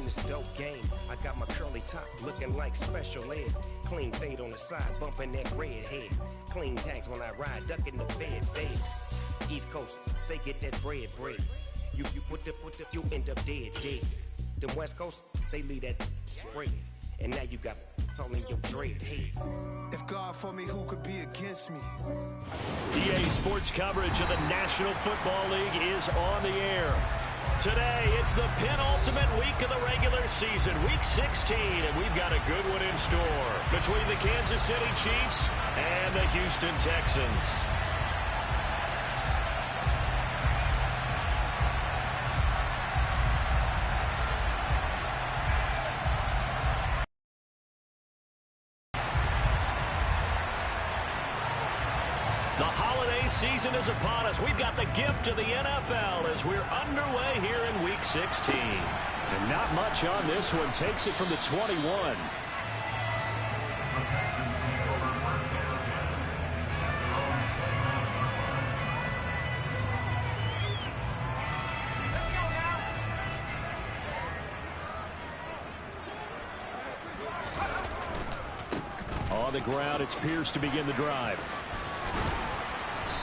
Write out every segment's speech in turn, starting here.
in this dope game. I got my curly top looking like special ed. Clean fade on the side, bumping that red head. Clean tags when I ride, ducking the feds. East Coast, they get that bread. You put the, you end up dead. The West Coast, they leave that spread. And now you got all in your dread head. If God for me, who could be against me? EA Sports coverage of the National Football League is on the air. Today, it's the penultimate week of the regular season, week 16, and we've got a good one in store between the Kansas City Chiefs and the Houston Texans. The holiday season is upon us. We've got the gift of the NFL as we're underway here in Week 16. And not much on this one. Takes it from the 21. On the ground, it's Pierce to begin the drive.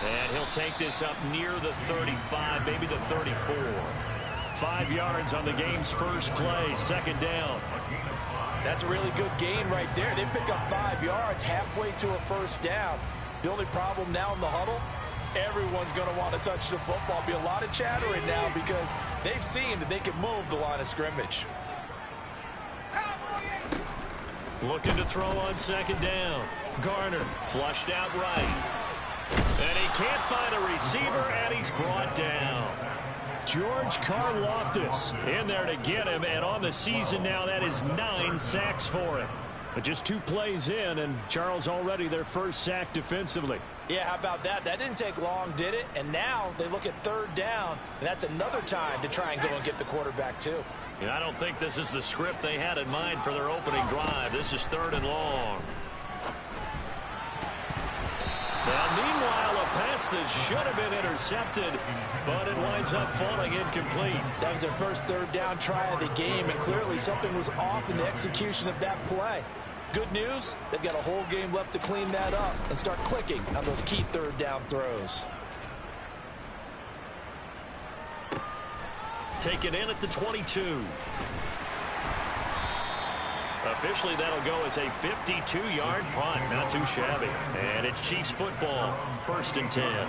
And he'll take this up near the 35, maybe the 34. 5 yards on the game's first play, second down. That's a really good gain right there. They pick up 5 yards halfway to a first down. The only problem now in the huddle, everyone's going to want to touch the football. Be a lot of chattering now because they've seen that they can move the line of scrimmage. Looking to throw on second down. Garner flushed out right. And he can't find a receiver, and he's brought down. George Karlaftis in there to get him, and on the season now, that is 9 sacks for him. But just 2 plays in, and Charles already their first sack defensively. Yeah, how about that? That didn't take long, did it? And now they look at third down, and that's another time to try and go and get the quarterback, too. And I don't think this is the script they had in mind for their opening drive. This is 3rd and long. Now, meanwhile, a pass that should have been intercepted, but it winds up falling incomplete. That was their first third down try of the game, and clearly something was off in the execution of that play. Good news, they've got a whole game left to clean that up and start clicking on those key third down throws. Taken in at the 22. Officially, that'll go as a 52-yard punt. Not too shabby. And it's Chiefs football. 1st and 10.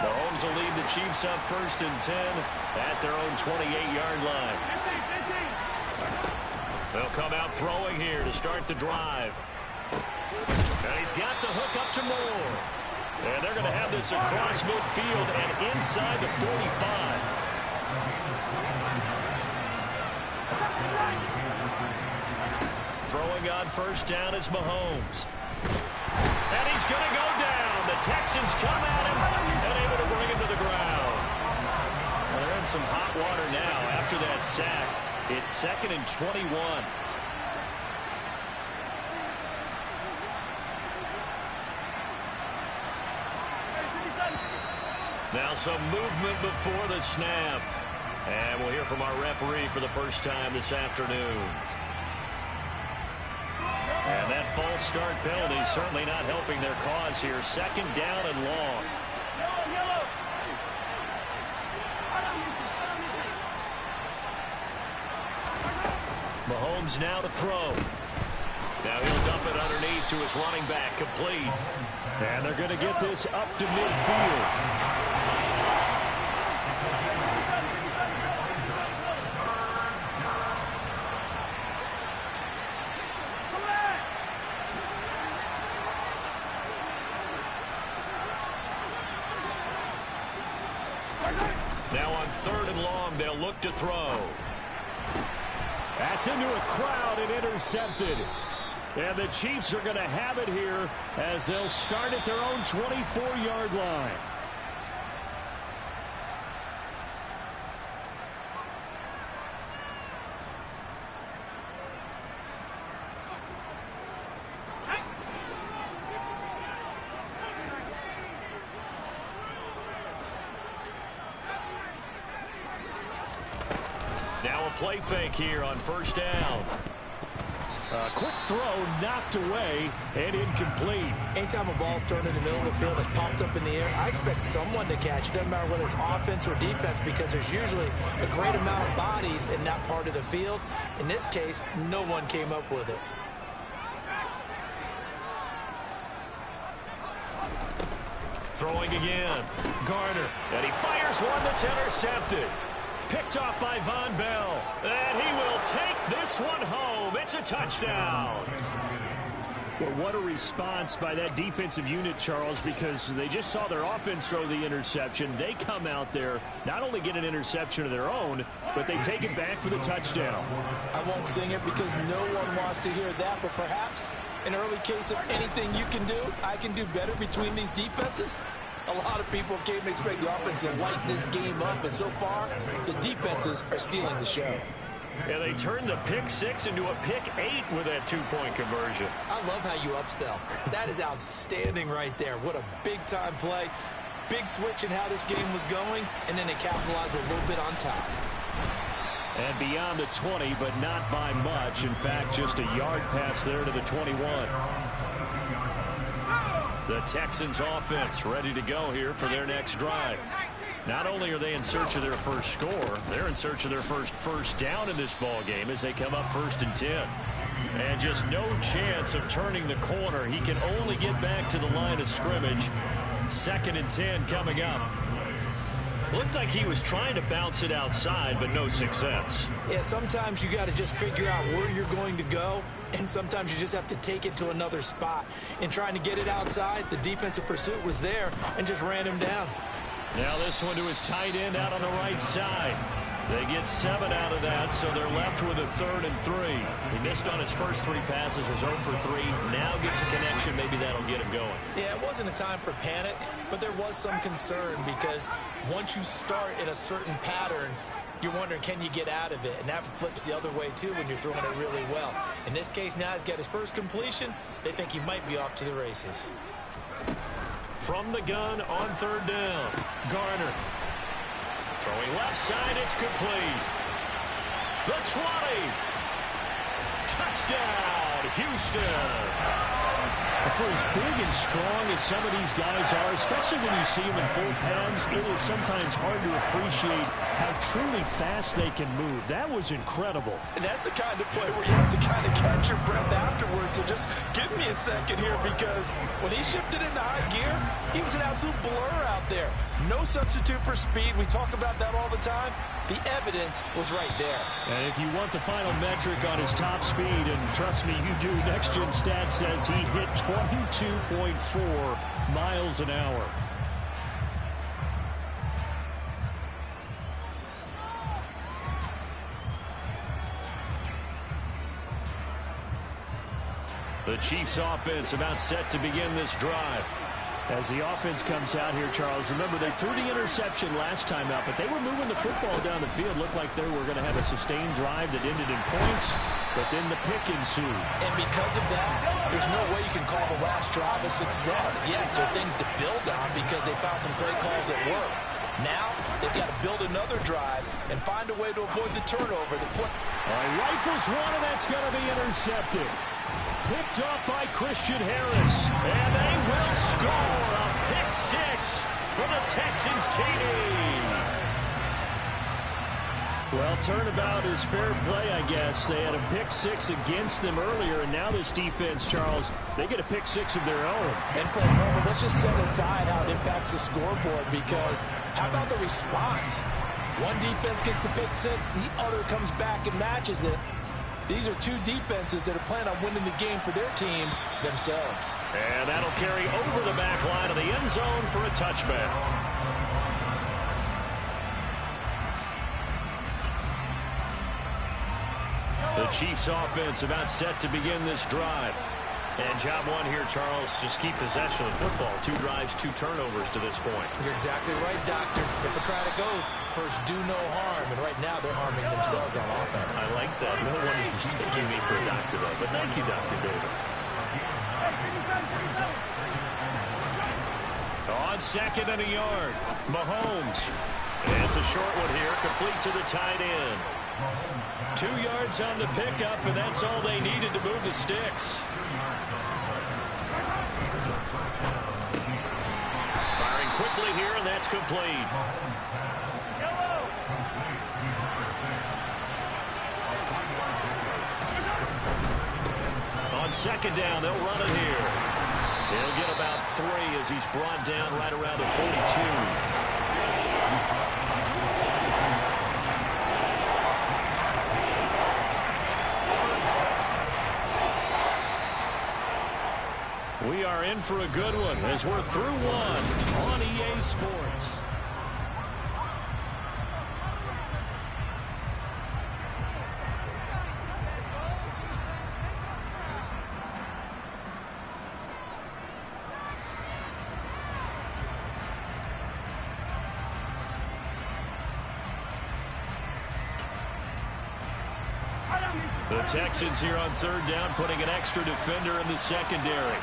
Mahomes will lead the Chiefs up 1st and 10 at their own 28-yard line. They'll come out throwing here to start the drive. And he's got the hook up to Moore. And they're going to have this across midfield and inside the 45. Throwing on first down is Mahomes. And he's going to go down. The Texans come at him and able to bring him to the ground. Well, they're in some hot water now after that sack. It's 2nd and 21. Now some movement before the snap. And we'll hear from our referee for the first time this afternoon. And that false start penalty certainly not helping their cause here. 2nd down and long. Mahomes now to throw. Now he'll dump it underneath to his running back, complete. And they're going to get this up to midfield. Now on 3rd and long, they'll look to throw. That's into a crowd and intercepted. And the Chiefs are going to have it here as they'll start at their own 24-yard line. play fake here on first down. A quick throw knocked away and incomplete. Anytime a ball's thrown in the middle of the field, it's popped up in the air, I expect someone to catch it. Doesn't matter whether it's offense or defense, because there's usually a great amount of bodies in that part of the field. In this case, no one came up with it. Throwing again. Garner. And he fires one that's intercepted. Picked off by Von Bell. And he will take this one home. It's a touchdown. Well, what a response by that defensive unit, Charles, because they just saw their offense throw the interception. They come out there, not only get an interception of their own, but they take it back for the touchdown. I won't sing it because no one wants to hear that, but perhaps an early case of anything you can do, I can do better between these defenses. A lot of people came to expect the offense to light this game up, and so far, the defenses are stealing the show. Yeah, they turned the pick 6 into a pick 8 with that 2-point conversion. I love how you upsell. That is outstanding right there. What a big-time play. Big switch in how this game was going, and then they capitalized a little bit on top. And beyond the 20, but not by much. In fact, just a yard pass there to the 21. The Texans offense ready to go here for their next drive. Not only are they in search of their first score, they're in search of their first down in this ball game as they come up 1st and 10. And just no chance of turning the corner. He can only get back to the line of scrimmage. 2nd and 10 coming up. Looked like he was trying to bounce it outside, but no success. Yeah, sometimes you got to just figure out where you're going to go, and sometimes you just have to take it to another spot. In trying to get it outside, the defensive pursuit was there and just ran him down. Now this one to his tight end out on the right side. They get 7 out of that, so they're left with a 3rd and 3. He missed on his first 3 passes, was 0 for 3. Now gets a connection. Maybe that'll get him going. Yeah, it wasn't a time for panic, but there was some concern because once you start in a certain pattern, you're wondering, can you get out of it? And that flips the other way, too, when you're throwing it really well. In this case, now he's got his first completion. They think he might be off to the races. From the gun on 3rd down, Garner. Throwing left side, it's complete. The 20. Touchdown, Houston. For as big and strong as some of these guys are, especially when you see them in full pads, it is sometimes hard to appreciate how truly fast they can move. That was incredible. And that's the kind of play where you have to kind of catch your breath afterwards. So just give me a second here, because when he shifted into high gear, he was an absolute blur out there. No substitute for speed. We talk about that all the time. The evidence was right there. And if you want the final metric on his top speed, and trust me, you do, Next Gen Stats says he hit 22.4 miles an hour. The Chiefs offense about set to begin this drive. As the offense comes out here, Charles, remember they threw the interception last time out, but they were moving the football down the field. Looked like they were going to have a sustained drive that ended in points, but then the pick ensued. And because of that, there's no way you can call the last drive a success. Yes, there are things to build on because they found some great calls at work. Now, they've got to build another drive and find a way to avoid the turnover. All right, rifles one, and that's going to be intercepted. Picked up by Christian Harris. And they will score a pick 6 for the Texans TD. Well, turnabout is fair play, I guess. They had a pick 6 against them earlier, and now this defense, Charles, they get a pick 6 of their own. And for a moment, let's just set aside how it impacts the scoreboard, because how about the response? One defense gets the pick 6, the other comes back and matches it. These are two defenses that are planning on winning the game for their teams themselves. And that'll carry over the back line of the end zone for a touchback. The Chiefs offense about set to begin this drive. And job one here, Charles, just keep possession of the football. 2 drives, 2 turnovers to this point. You're exactly right, Doctor. Hippocratic oath. First, do no harm. And right now, they're harming themselves on offense. I like that. No one is mistaking me for a doctor, though. But thank you, Dr. Davis. On 2nd and a yard, Mahomes. And it's a short one here, complete to the tight end. 2 yards on the pickup, and that's all they needed to move the sticks. Firing quickly here, and that's complete. On second down, they'll run it here. He'll get about 3 as he's brought down right around the 42. We are in for a good one as we're through one on EA Sports. The Texans here on third down, putting an extra defender in the secondary.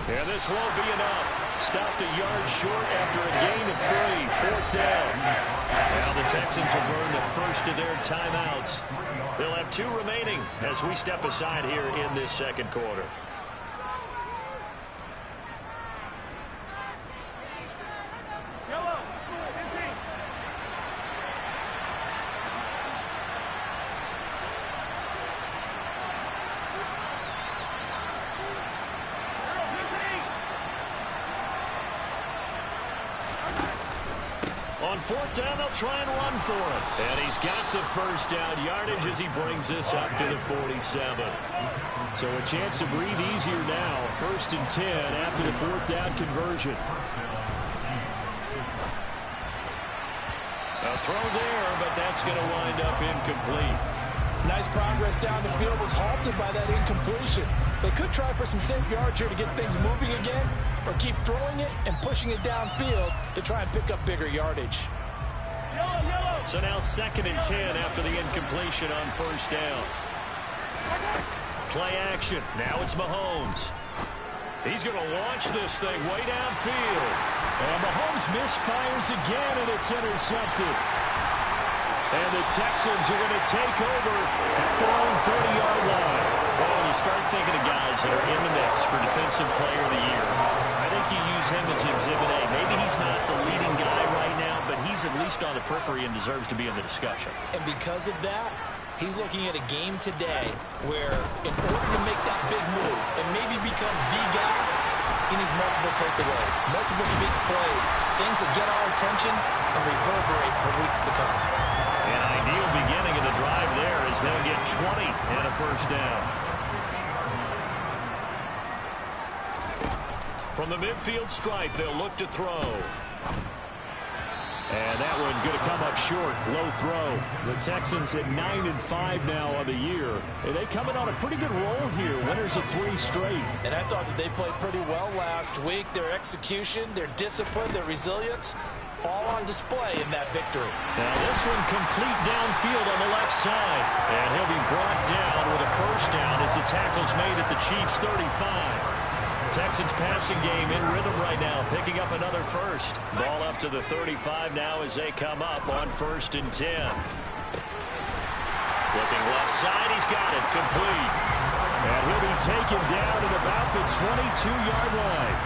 And this won't be enough. Stopped a yard short after a gain of 3. Fourth down. Now the Texans have burned the first of their timeouts. They'll have 2 remaining as we step aside here in this second quarter. On fourth down, they'll try and run for it. And he's got the first down yardage as he brings this up to the 47. So a chance to breathe easier now. 1st and 10 after the fourth down conversion. A throw there, but that's going to wind up incomplete. Nice progress down the field was halted by that incompletion. They could try for some safe yards here to get things moving again, or keep throwing it and pushing it downfield to try and pick up bigger yardage. So now 2nd and 10 after the incompletion on first down. Play action. Now it's Mahomes. He's going to launch this thing way downfield. And Mahomes misfires again, and it's intercepted. And the Texans are going to take over at their own 30-yard line. Well, when you start thinking of guys that are in the mix for Defensive Player of the Year, I think you use him as Exhibit A. Maybe he's not the leading guy right now, but he's at least on the periphery and deserves to be in the discussion. And because of that, he's looking at a game today where in order to make that big move and maybe become the guy, he needs multiple takeaways, multiple big plays, things that get our attention and reverberate for weeks to come. An ideal beginning of the drive there as they'll get 20 and a first down. From the midfield stripe, they'll look to throw. And that one going to come up short. Low throw. The Texans at 9-5 now on the year. And they coming on a pretty good roll here. Winners of 3 straight. And I thought that they played pretty well last week. Their execution, their discipline, their resilience, all on display in that victory. Now this one complete downfield on the left side. And he'll be brought down with a first down as the tackle's made at the Chiefs' 35. Texans passing game in rhythm right now, picking up another first. Ball up to the 35 now as they come up on 1st and 10. Looking left side, he's got it, complete. And he'll be taken down at about the 22-yard line.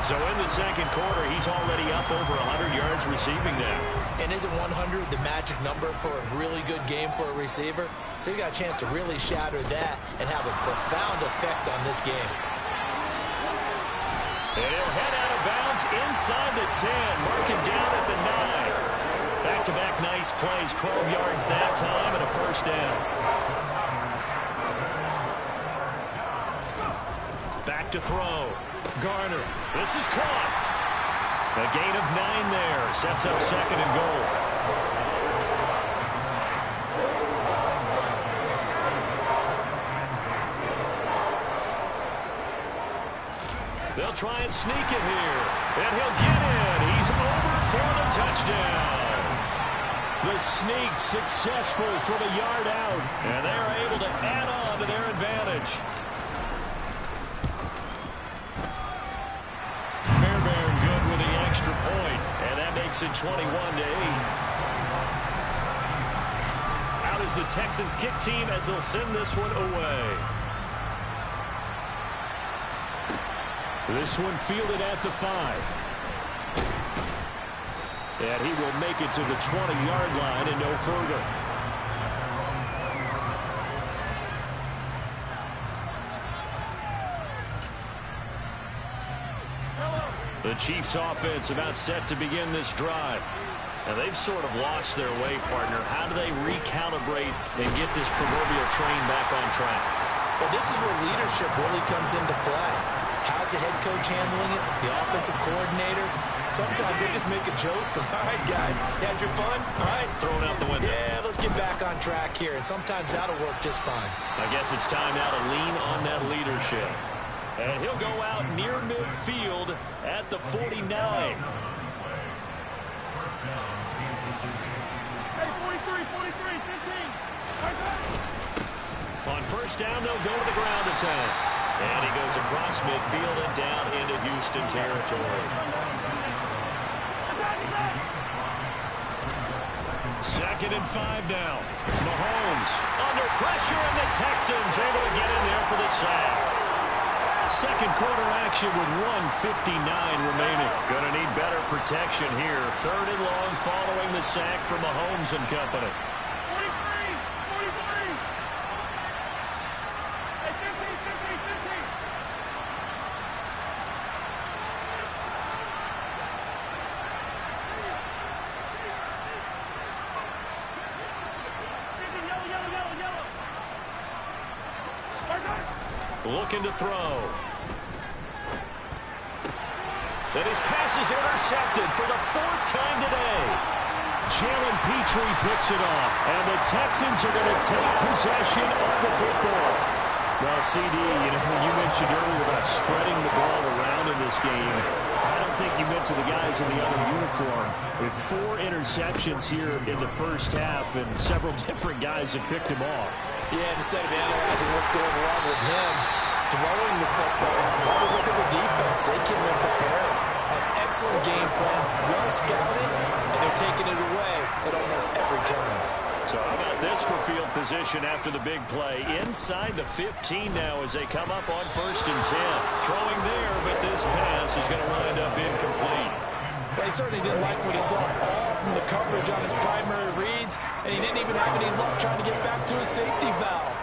So in the second quarter, he's already up over 100 yards receiving now. And isn't 100 the magic number for a really good game for a receiver? So he got a chance to really shatter that and have a profound effect on this game. And he'll head out of bounds inside the 10, marking down at the 9. Back-to-back nice plays, 12 yards that time and a first down. Back to throw. Garner, this is caught. A gain of 9 there, sets up 2nd and goal. They'll try and sneak it here. And he'll get in. He's over for the touchdown. The sneak successful from a yard out. And they're able to add on to their advantage. Fairbairn good with the extra point. makes it 21-8. Out is the Texans kick team as they'll send this one away. This one fielded at the 5. And he will make it to the 20-yard line and no further. The Chiefs offense about set to begin this drive. Now they've sort of lost their way, partner. How do they recalibrate and get this proverbial train back on track? Well, this is where leadership really comes into play. How's the head coach handling it? The offensive coordinator? Sometimes they just make a joke. All right, guys, you had your fun? All right. Throw it out the window. Yeah, let's get back on track here. And sometimes that'll work just fine. I guess it's time now to lean on that leadership. And he'll go out near midfield at the 49. Hey, 43, 15. On first down, they'll go to the ground attack. And he goes across midfield and down into Houston territory. Second and 5 now. Mahomes under pressure, and the Texans able to get in there for the sack. Second quarter action with 1:59 remaining. Gonna need better protection here. Third and long following the sack from Mahomes and company. 43. Hey, 15. Yellow. Looking to throw. And his pass is intercepted for the 4th time today. Jalen Petrie picks it off. And the Texans are going to take possession of the football. Well, CD, you mentioned earlier about spreading the ball around in this game. I don't think you mentioned the guys in the other uniform. With 4 interceptions here in the first half, and several different guys have picked him off. Yeah, instead of analyzing what's going wrong with him, throwing the football, while we look at the defense, they came in prepared. An excellent game plan, well scouted, and they're taking it away at almost every turn. So how about this for field position after the big play? Inside the 15 now as they come up on 1st and 10. Throwing there, but this pass is going to wind up incomplete. But he certainly didn't like what he saw all from the coverage on his primary reads, and he didn't even have any luck trying to get back to his safety valve.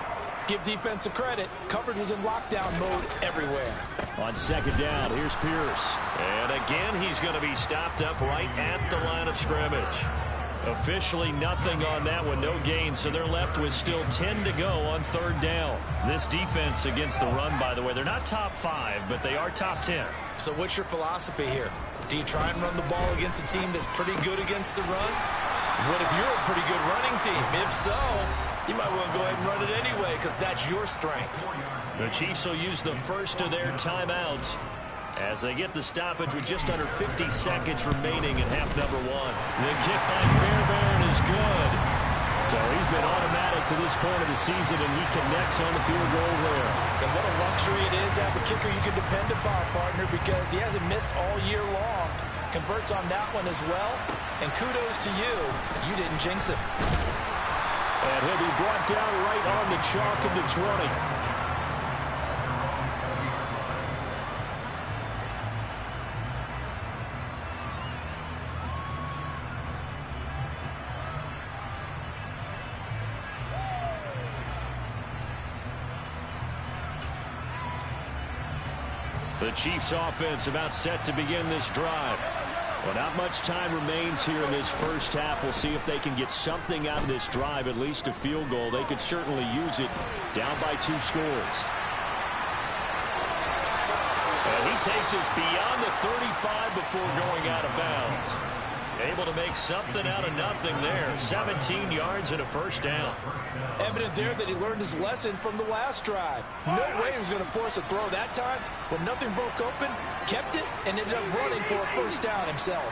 Give defense a credit. Coverage was in lockdown mode everywhere. On second down, here's Pierce. And again, he's going to be stopped up right at the line of scrimmage. Officially nothing on that one, no gain, so they're left with still 10 to go on 3rd down. This defense against the run, by the way, they're not top 5, but they are top 10. So what's your philosophy here? Do you try and run the ball against a team that's pretty good against the run? What if you're a pretty good running team? If so, you might want to go ahead and run it anyway because that's your strength. The Chiefs will use the first of their timeouts as they get the stoppage with just under 50 seconds remaining in half number 1. The kick by Fairbairn is good. So he's been automatic to this point of the season, and he connects on the field goal there. And what a luxury it is to have a kicker you can depend upon, partner, because he hasn't missed all year long. Converts on that one as well. And kudos to you. You didn't jinx him. And he'll be brought down right on the chalk of the 20. The Chiefs offense about set to begin this drive. Well, not much time remains here in this first half. We'll see if they can get something out of this drive, at least a field goal. They could certainly use it down by 2 scores. And he takes us beyond the 35 before going out of bounds. Able to make something out of nothing there. 17 yards and a first down. Evident there that he learned his lesson from the last drive. No way he was going to force a throw that time. When nothing broke open, kept it, and ended up running for a first down himself.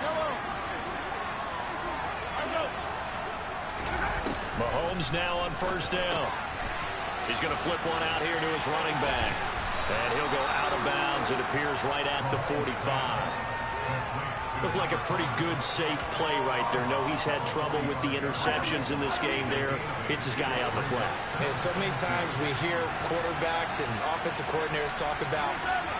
Mahomes now on first down. He's going to flip one out here to his running back. And he'll go out of bounds. It appears right at the 45. Looked like a pretty good, safe play right there. No, he's had trouble with the interceptions in this game there. Hits his guy out in the flat. And so many times we hear quarterbacks and offensive coordinators talk about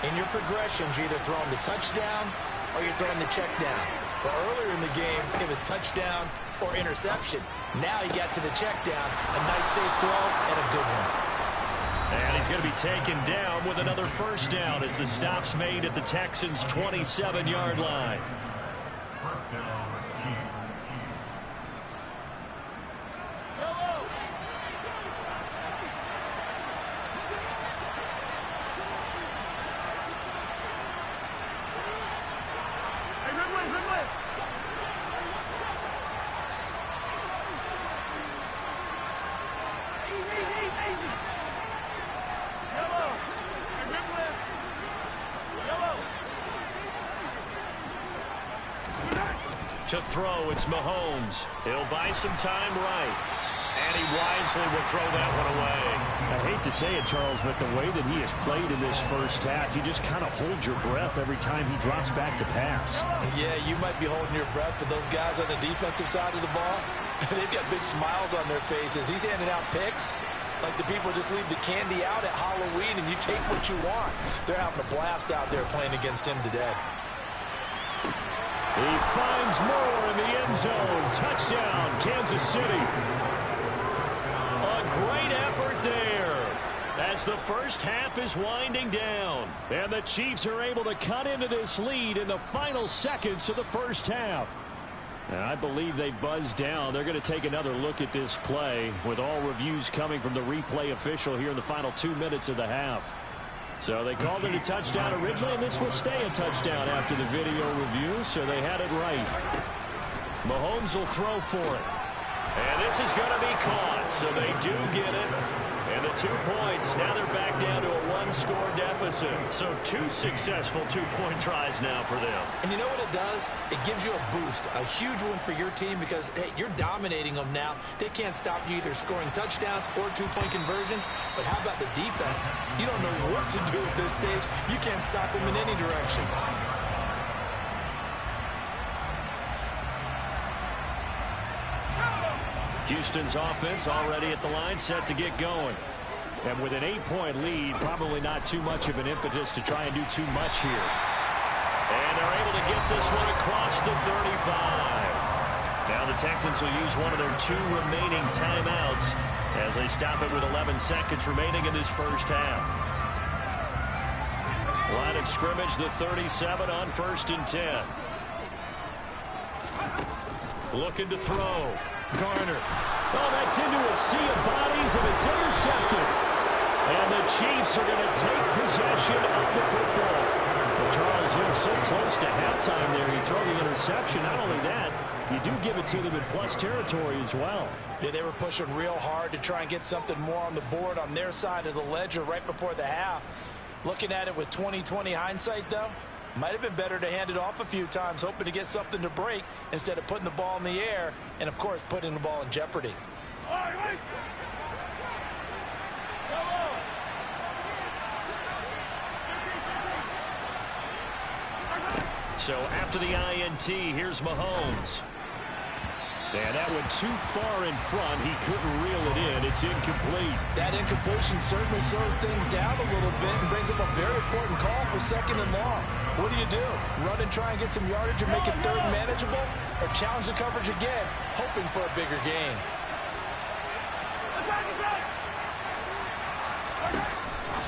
in your progressions, you're either throwing the touchdown or you're throwing the check down. But earlier in the game, it was touchdown or interception. Now he got to the check down. A nice safe throw and a good one. And he's going to be taken down with another first down as the stop's made at the Texans' 27-yard line. To throw, it's Mahomes. He'll buy some time right. And he wisely will throw that one away. I hate to say it, Charles, but the way that he has played in this first half, you just kind of hold your breath every time he drops back to pass. Yeah, you might be holding your breath, but those guys on the defensive side of the ball, they've got big smiles on their faces. He's handing out picks like the people just leave the candy out at Halloween and you take what you want. They're having a blast out there playing against him today. He finds more in the end zone. Touchdown, Kansas City. A great effort there as the first half is winding down. And the Chiefs are able to cut into this lead in the final seconds of the first half. And I believe they've buzzed down. They're going to take another look at this play with all reviews coming from the replay official here in the final 2 minutes of the half. So they called it a touchdown originally, and this will stay a touchdown after the video review, so they had it right. Mahomes will throw for it. And this is going to be caught, so they do get it. And the 2 points, now they're back down to a one-score deficit. So 2 successful two-point tries now for them. And you know what it does? It gives you a boost, a huge one for your team because, hey, you're dominating them now. They can't stop you either scoring touchdowns or two-point conversions. But how about the defense? You don't know what to do at this stage. You can't stop them in any direction. Houston's offense already at the line, set to get going. And with an 8-point lead, probably not too much of an impetus to try and do too much here. And they're able to get this one across the 35. Now the Texans will use one of their 2 remaining timeouts as they stop it with 11 seconds remaining in this first half. Line of scrimmage, the 37 on 1st and 10. Looking to throw. Garner. Oh, that's into a sea of bodies, and it's intercepted. And the Chiefs are going to take possession of the football. Well, Charles, you're so close to halftime there. You throw the interception. Not only that, you do give it to them in plus territory as well. Yeah, they were pushing real hard to try and get something more on the board on their side of the ledger right before the half. Looking at it with 20/20 hindsight, though, might have been better to hand it off a few times, hoping to get something to break instead of putting the ball in the air and, of course, putting the ball in jeopardy. So after the INT, here's Mahomes. And that went too far in front. He couldn't reel it in. It's incomplete. That incompletion certainly slows things down a little bit and brings up a very important call for 2nd and long. What do? Run and try and get some yardage and make it 3rd manageable? Or challenge the coverage again, hoping for a bigger gain?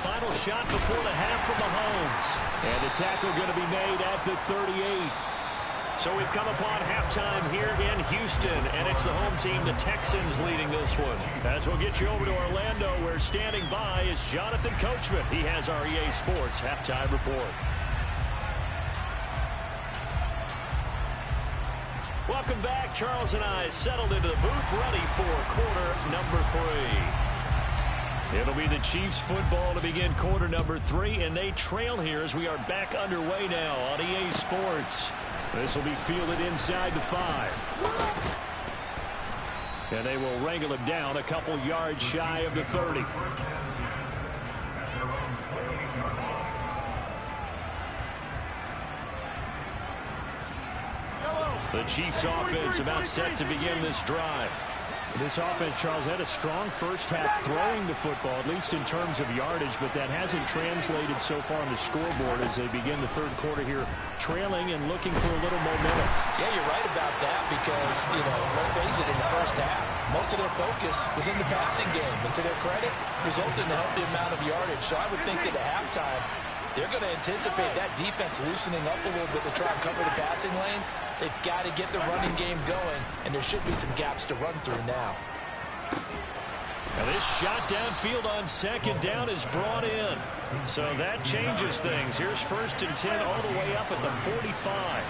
Final shot before the half from Mahomes. And the tackle going to be made at the 38. So we've come upon halftime here in Houston, and it's the home team, the Texans, leading this one. As we'll get you over to Orlando, where standing by is Jonathan Coachman. He has our EA Sports halftime report. Welcome back. Charles and I settled into the booth, ready for quarter number 3. It'll be the Chiefs football to begin quarter number 3, and they trail here as we are back underway now on EA Sports. This will be fielded inside the 5. And they will wrangle him down a couple yards shy of the 30. The Chiefs offense about set to begin this drive. This offense, Charles, had a strong first half throwing the football, at least in terms of yardage, but that hasn't translated so far on the scoreboard as they begin the third quarter here, trailing and looking for a little momentum. Yeah, you're right about that because, let's face it, in the first half, most of their focus was in the passing game. And to their credit, resulted in a healthy amount of yardage. So I would think that at halftime, they're going to anticipate that defense loosening up a little bit to try and cover the passing lanes. They've got to get the running game going, and there should be some gaps to run through now. Now this shot downfield on second down is brought in. So that changes things. Here's 1st and 10 all the way up at the 45.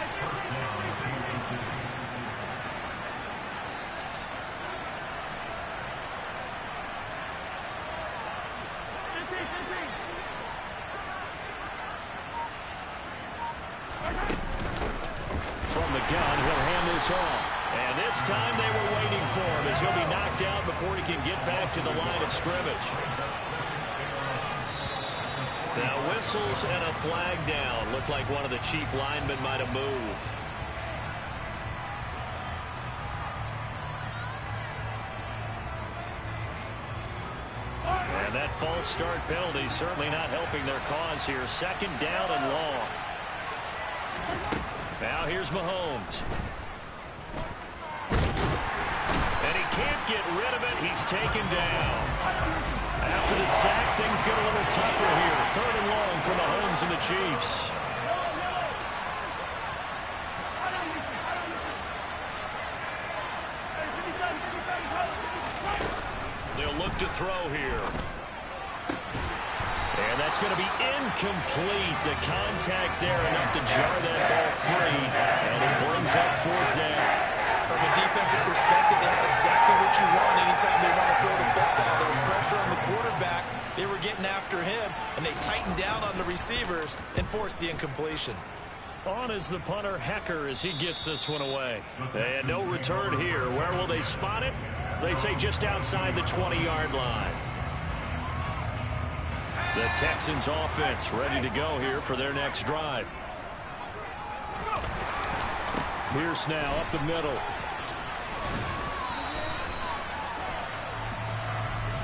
From the gun, he'll hand this off. And this time they were waiting for him as he'll be knocked out before he can get back to the line of scrimmage. Now whistles and a flag down. Looked like one of the Chief linemen might have moved. And that false start penalty certainly not helping their cause here. 2nd down and long. Now here's Mahomes. And he can't get rid of it. He's taken down. After the sack, things get a little tougher here. 3rd and long for Mahomes and the Chiefs. They'll look to throw here. And that's going to be incomplete. The contact there enough to jar that ball free. And it brings up 4th down. From a defensive perspective, they have exactly what you want anytime they want to throw the football. There was pressure on the quarterback. They were getting after him, and they tightened down on the receivers and forced the incompletion. On is the punter, Hecker, as he gets this one away. And no return here. Where will they spot it? They say just outside the 20-yard line. The Texans offense ready to go here for their next drive. Pierce now up the middle.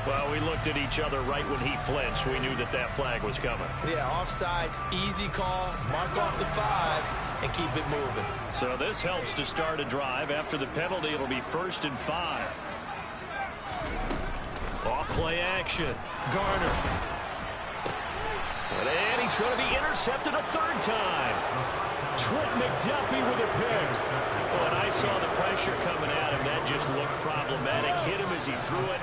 Well, we looked at each other right when he flinched. We knew that that flag was coming. Yeah, offsides, easy call, mark off the 5, and keep it moving. So this helps to start a drive. After the penalty, it'll be 1st and 5. Off play action. Garner. And he's going to be intercepted a 3rd time. Trent McDuffie with a pick. Oh, and I saw the pressure coming at him. That just looked problematic. Hit him as he threw it,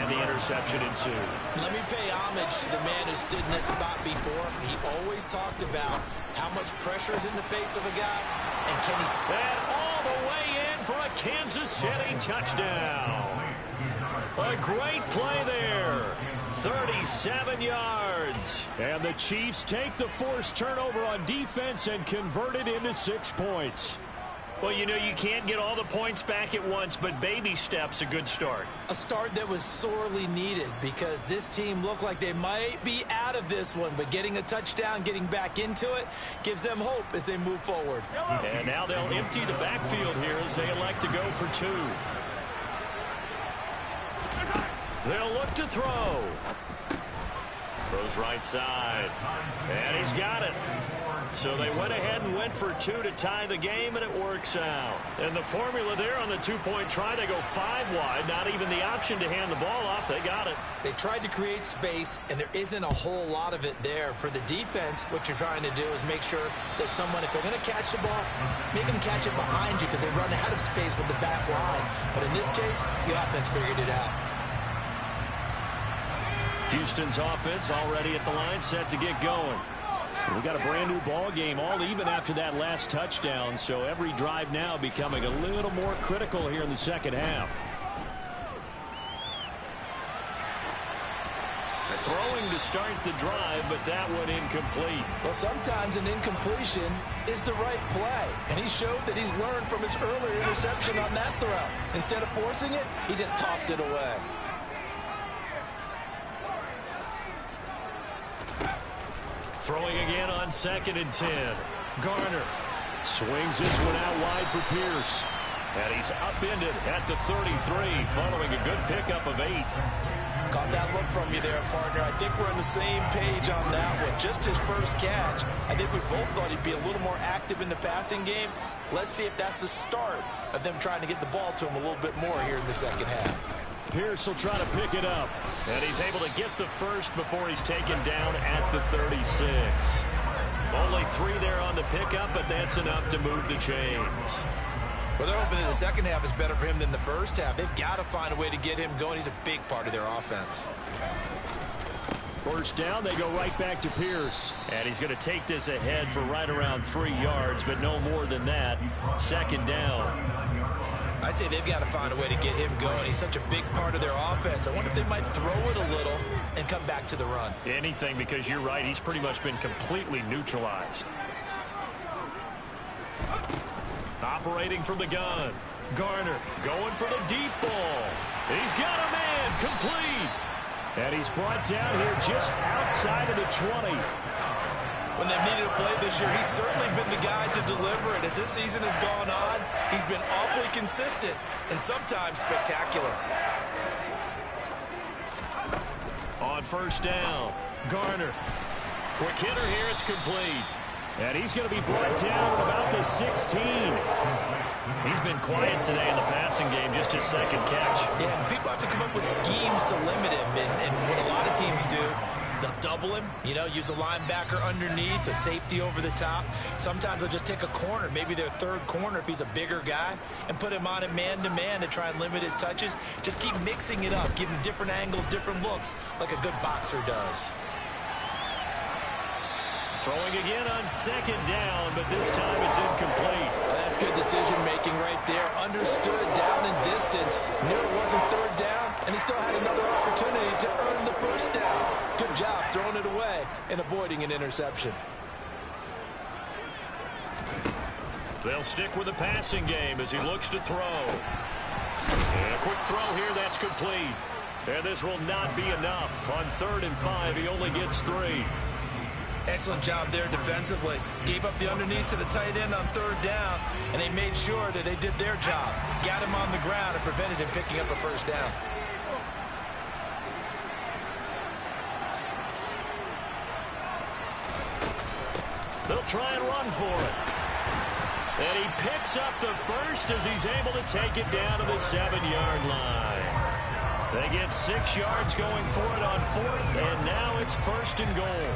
and the interception ensued. Let me pay homage to the man who stood in this spot before. He always talked about how much pressure is in the face of a guy, and can he... And all the way in for a Kansas City touchdown. A great play there. 37 yards. And the Chiefs take the forced turnover on defense and convert it into 6 points. Well, you can't get all the points back at once, but baby steps a good start. A start that was sorely needed because this team looked like they might be out of this one, but getting a touchdown, getting back into it, gives them hope as they move forward. And now they'll empty the backfield here as they elect to go for 2. They'll look to throw. Throws right side. And he's got it. So they went ahead and went for 2 to tie the game, and it works out. And the formula there on the 2-point try, they go 5 wide. Not even the option to hand the ball off. They got it. They tried to create space, and there isn't a whole lot of it there. For the defense, what you're trying to do is make sure that someone, if they're going to catch the ball, make them catch it behind you because they run out of space with the back line. But in this case, the offense figured it out. Houston's offense already at the line, set to get going. We got a brand new ball game, all even after that last touchdown, so every drive now becoming a little more critical here in the second half. Throwing to start the drive, but that one incomplete. Well, sometimes an incompletion is the right play, and he showed that he's learned from his earlier interception on that throw. Instead of forcing it, he just tossed it away. Throwing again on 2nd and 10. Garner Swings this one out wide for Pierce. And he's upended at the 33 following a good pickup of 8. Caught that look from you there, partner. I think we're on the same page on that one. Just his first catch. I think we both thought he'd be a little more active in the passing game. Let's see if that's the start of them trying to get the ball to him a little bit more here in the second half. Pierce will try to pick it up. And he's able to get the first before he's taken down at the 36. Only 3 there on the pickup, but that's enough to move the chains. Well, they're hoping that the second half is better for him than the first half. They've got to find a way to get him going. He's a big part of their offense. First down, they go right back to Pierce. And he's going to take this ahead for right around 3 yards, but no more than that. Second down. I'd say they've got to find a way to get him going. He's such a big part of their offense. I wonder if they might throw it a little and come back to the run. Anything, because you're right. He's pretty much been completely neutralized. Operating from the gun. Garner going for the deep ball. He's got a man complete. And he's brought down here just outside of the 20. When they've needed a play this year, he's certainly been the guy to deliver it. As this season has gone on, he's been awfully consistent and sometimes spectacular. On first down, Garner. Quick hitter here, it's complete. And he's going to be brought down at about the 16. He's been quiet today in the passing game, just his second catch. Yeah, people have to come up with schemes to limit him, and what a lot of teams do, they'll double him, use a linebacker underneath, a safety over the top. Sometimes they'll just take a corner, maybe their third corner if he's a bigger guy, and put him on a man-to-man to try and limit his touches. Just keep mixing it up, give him different angles, different looks, like a good boxer does. Throwing again on second down, but this time it's incomplete. That's good decision-making right there. Understood down and distance. Knew it wasn't third down, and he still had another opportunity to earn the first down. Good job throwing it away and avoiding an interception. They'll stick with the passing game as he looks to throw. And a quick throw here, that's complete. And this will not be enough. On 3rd and 5, he only gets 3. Excellent job there defensively. Gave up the underneath to the tight end on 3rd down, and they made sure that they did their job. Got him on the ground and prevented him picking up a first down. They'll try and run for it. And he picks up the first as he's able to take it down to the 7-yard line. They get 6 yards going for it on 4th, and now it's 1st and goal.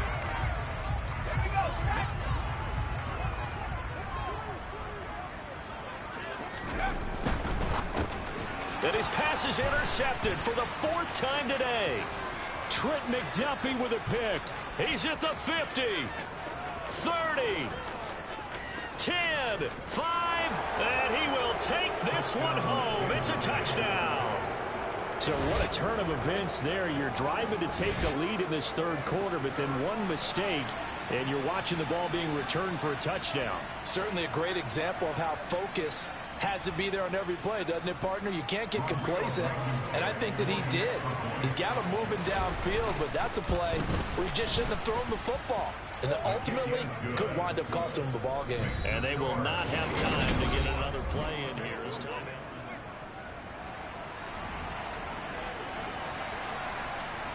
And his pass is intercepted for the 4th time today. Trent McDuffie with a pick. He's at the 50, 30, 10, 5, and he will take this one home. It's a touchdown. So what a turn of events there. You're driving to take the lead in this 3rd quarter, but then one mistake, and you're watching the ball being returned for a touchdown. Certainly a great example of how focus has to be there on every play, doesn't it, partner? You can't get complacent, and I think that he did. He's got him moving downfield, but that's a play where he just shouldn't have thrown the football. And that ultimately could wind up costing him the ball game. And they will not have time to get another play in here as time.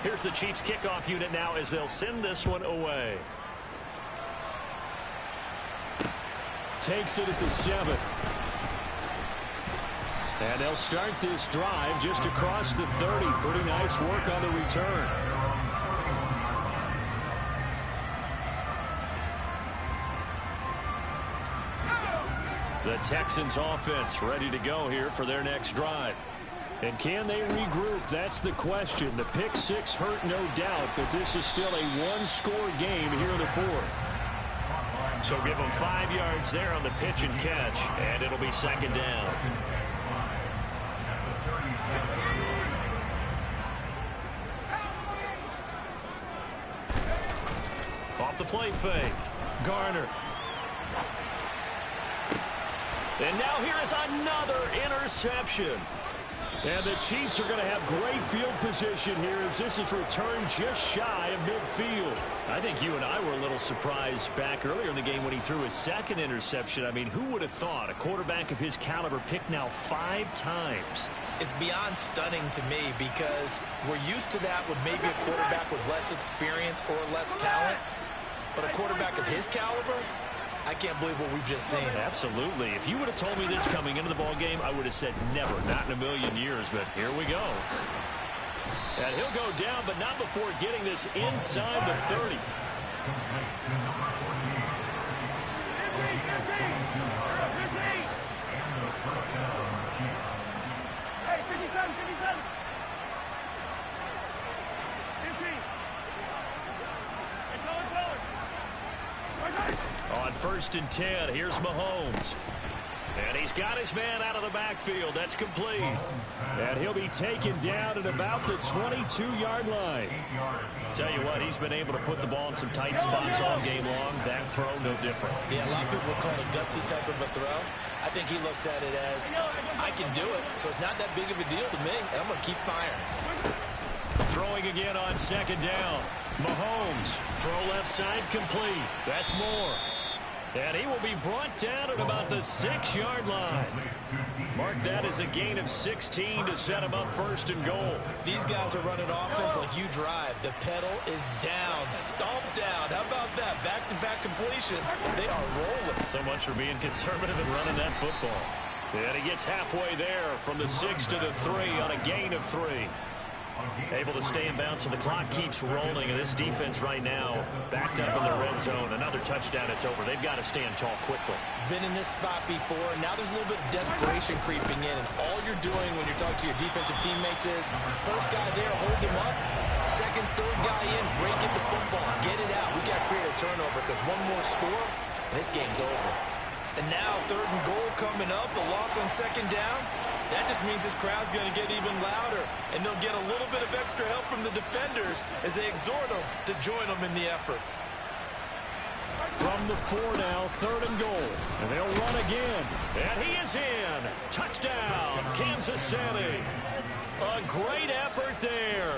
Here's the Chiefs kickoff unit now as they'll send this one away. Takes it at the 7. And they'll start this drive just across the 30. Pretty nice work on the return. The Texans offense ready to go here for their next drive. And can they regroup? That's the question. The pick 6 hurt, no doubt, but this is still a 1-score game here in the 4th. So give them 5 yards there on the pitch and catch, and it'll be 2nd down. Off the play fake. Garner. And now here is another interception. And the Chiefs are going to have great field position here as this is returned just shy of midfield. I think you and I were a little surprised back earlier in the game when he threw his second interception. I mean, who would have thought a quarterback of his caliber picked now 5 times? It's beyond stunning to me because we're used to that with maybe a quarterback with less experience or less talent. But a quarterback of his caliber, I can't believe what we've just seen. Absolutely. If you would have told me this coming into the ball game, I would have said never, not in a million years. But here we go. And he'll go down, but not before getting this inside the 30. Hey, 57, 57. 15. It's going. On 1st and 10, here's Mahomes. And he's got his man out of the backfield. That's complete. And he'll be taken down at about the 22-yard line. Tell you what, he's been able to put the ball in some tight spots all game long. That throw, no different. Yeah, a lot of people would call it a gutsy type of a throw. I think he looks at it as, I can do it, so it's not that big of a deal to me, and I'm going to keep firing. Throwing again on 2nd down. Mahomes, throw left side complete. That's more. And he will be brought down at about the 6-yard line. Mark that as a gain of 16 to set him up 1st and goal. These guys are running offense like you drive. The pedal is down, stomped down. How about that? Back-to-back completions. They are rolling. So much for being conservative and running that football. And he gets halfway there from the 6 to the 3 on a gain of 3. Able to stay in bounds, so the clock keeps rolling, and this defense right now backed up in the red zone. Another touchdown, it's over. They've got to stand tall quickly. Been in this spot before. Now there's a little bit of desperation creeping in, and all you're doing when you're talking to your defensive teammates is first guy there, hold him up. Second, third guy in, break it the football, get it out. We got to create a turnover because one more score, and this game's over. And now 3rd and goal coming up, the loss on 2nd down. That just means this crowd's going to get even louder, and they'll get a little bit of extra help from the defenders as they exhort them to join them in the effort. From the 4 now, 3rd and goal. And they'll run again. And he is in. Touchdown, Kansas City. A great effort there.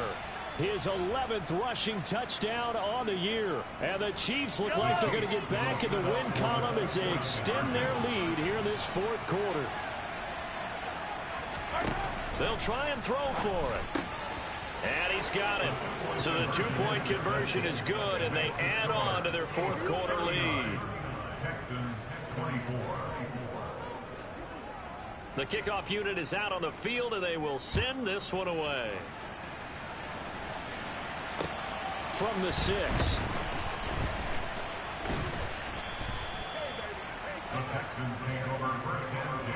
His 11th rushing touchdown on the year. And the Chiefs look like they're going to get back in the win column as they extend their lead here in this 4th quarter. They'll try and throw for it. And he's got it. So the 2-point conversion is good, and they add on to their 4th quarter lead. The kickoff unit is out on the field, and they will send this one away. From the 6. The Texans take over 1st and 10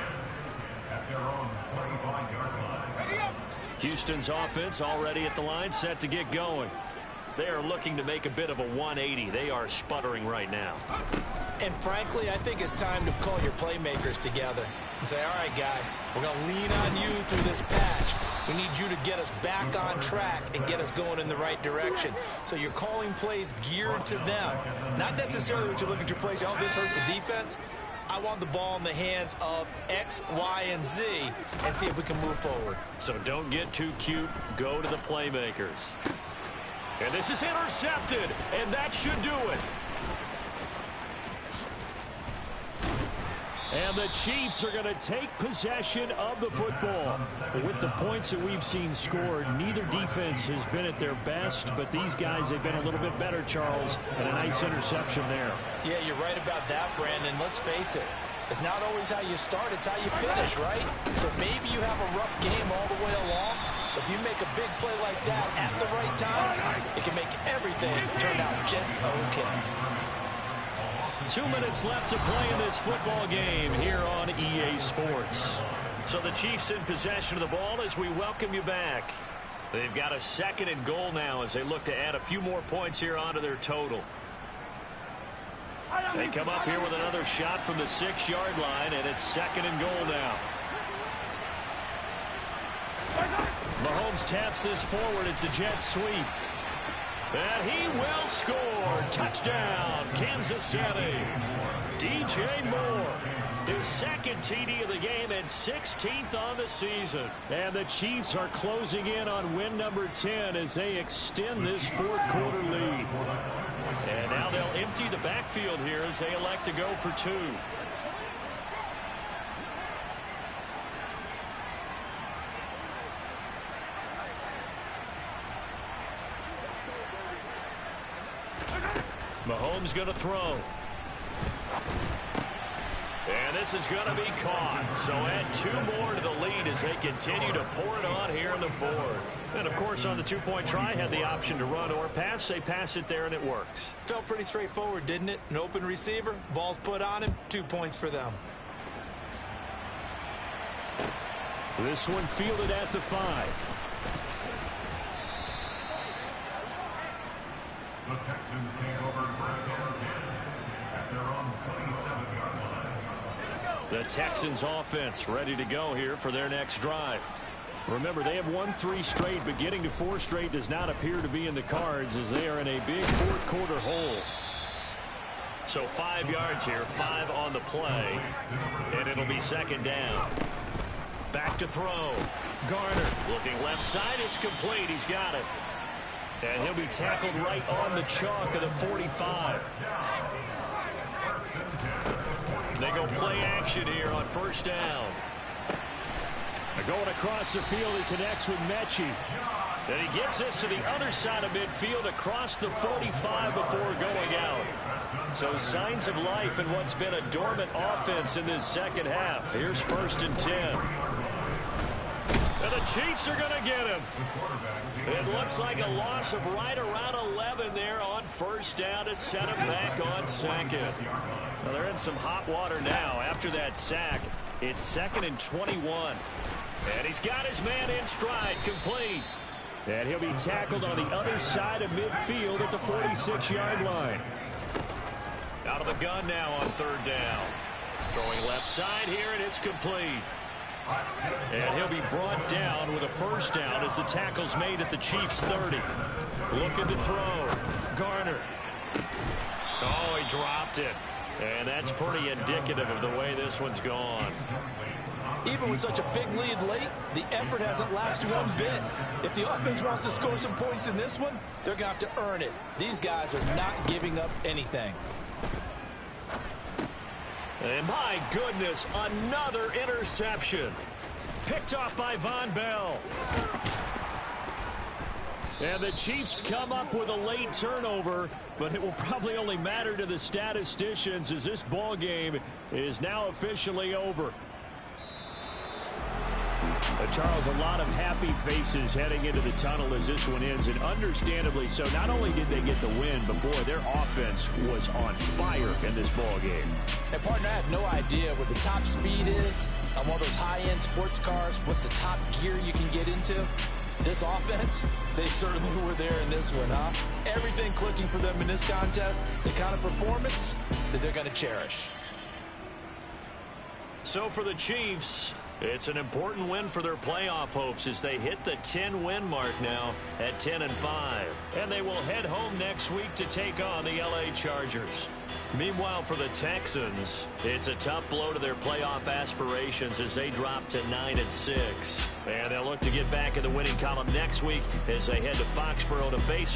at their own 25-yard line. Houston's offense already at the line, set to get going. They are looking to make a bit of a 180. They are sputtering right now. And frankly, I think it's time to call your playmakers together and say, all right, guys, we're going to lean on you through this patch. We need you to get us back on track and get us going in the right direction. So you're calling plays geared to them. Not necessarily when you look at your plays, oh, this hurts the defense. I want the ball in the hands of X, Y, and Z and see if we can move forward. So don't get too cute. Go to the playmakers. And this is intercepted, and that should do it. And the Chiefs are going to take possession of the football. With the points that we've seen scored, neither defense has been at their best, but these guys, they've been a little bit better, Charles, and a nice interception there. Yeah, you're right about that, Brandon. Let's face it. It's not always how you start, it's how you finish, right? So maybe you have a rough game all the way along, but if you make a big play like that at the right time, it can make everything turn out just okay. 2 minutes left to play in this football game here on EA Sports. So the Chiefs in possession of the ball as we welcome you back. They've got a 2nd and goal now as they look to add a few more points here onto their total. They come up here with another shot from the 6-yard line, and it's 2nd and goal now. Mahomes taps this forward. It's a jet sweep. And he will score. Touchdown, Kansas City. DJ Moore, his second TD of the game and 16th on the season. And the Chiefs are closing in on win number 10 as they extend this fourth quarter lead. And now they'll empty the backfield here as they elect to go for two. Mahomes going to throw. And this is going to be caught. So add two more to the lead as they continue to pour it on here in the fourth. And, of course, on the two-point try, had the option to run or pass. They pass it there, and it works. Felt pretty straightforward, didn't it? An open receiver, ball's put on him, 2 points for them. This one fielded at the 5. The Texans take over first down 10 at their own 27-yard line. The Texans offense ready to go here for their next drive. Remember, they have won 3 straight, but getting to 4 straight does not appear to be in the cards as they are in a big fourth quarter hole. So 5 yards here, 5 on the play, and it'll be second down. Back to throw. Garner looking left side. It's complete. He's got it. And he'll be tackled right on the chalk of the 45. They go play action here on first down. They're going across the field. He connects with Mechie. And he gets this to the other side of midfield across the 45 before going out. So signs of life in what's been a dormant offense in this second half. Here's first and 10. And the Chiefs are going to get him. It looks like a loss of right around 11 there on first down to set him back on second. Well, they're in some hot water now. After that sack, it's second and 21. And he's got his man in stride, complete. And he'll be tackled on the other side of midfield at the 46-yard line. Out of the gun now on third down. Throwing left side here, and it's complete. And he'll be brought down with a first down as the tackle's made at the Chiefs' 30. Looking to throw. Garner. Oh, he dropped it. And that's pretty indicative of the way this one's gone. Even with such a big lead late, the effort hasn't lapsed one bit. If the offense wants to score some points in this one, they're going to have to earn it. These guys are not giving up anything. And my goodness, another interception. Picked off by Von Bell. And the Chiefs come up with a late turnover, but it will probably only matter to the statisticians as this ball game is now officially over. Charles, a lot of happy faces heading into the tunnel as this one ends, and understandably so. Not only did they get the win, but boy, their offense was on fire in this ball game. And partner, I have no idea what the top speed is on one of those high-end sports cars. What's the top gear you can get into? This offense, they certainly were there in this one, huh? Everything clicking for them in this contest, the kind of performance that they're going to cherish. So for the Chiefs, it's an important win for their playoff hopes as they hit the 10-win mark now at 10-5. And they will head home next week to take on the LA Chargers. Meanwhile, for the Texans, it's a tough blow to their playoff aspirations as they drop to 9-6. And they'll look to get back in the winning column next week as they head to Foxborough to face